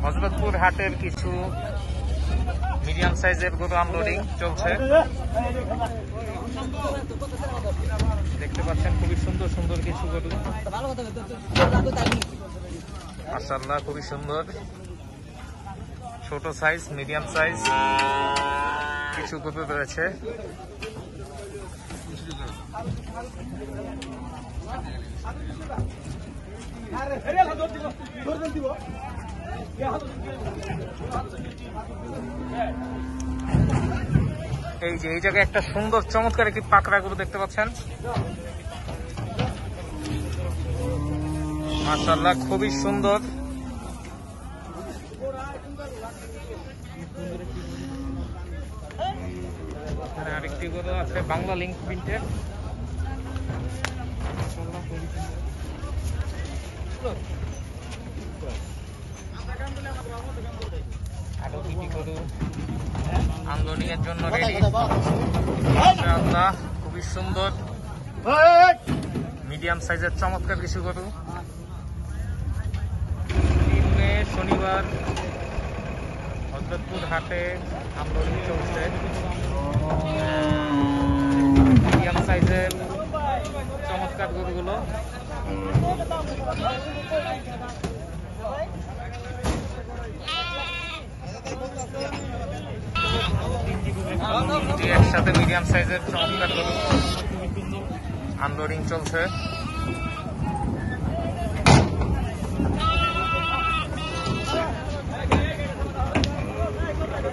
হযরতপুর হাটের কিছু মিডিয়াম সাইজের গরু আনলোডিং চলছে। দেখতে পাচ্ছেন খুবই সুন্দর সুন্দর কিছু গরু, মাশাআল্লাহ খুবই সুন্দর। ছোট সাইজ, মিডিয়াম সাইজ কিছু গরু রয়েছে। এই যে এই জায়গায় একটা সুন্দর চমৎকার একটি পাকড়া গরু দেখতে পাচ্ছেন, মাশাআল্লাহ খুবই সুন্দর। আরেকটি গরু আছে বাংলা লিঙ্ক প্রিন্টের, আরো দুটি গরু আনলোডিং এর জন্য রেডি। মাশাআল্লাহ খুবই সুন্দর মিডিয়াম সাইজের চমৎকার কিছু গরু। 3 মে শনিবার হযরতপুর হাটে আনলোডিং চলছে। মিডিয়াম সাইজের চমৎকার গরুগুলো। একসাথে মিডিয়াম সাইজের চমৎকার গরু আনলোডিং চলছে।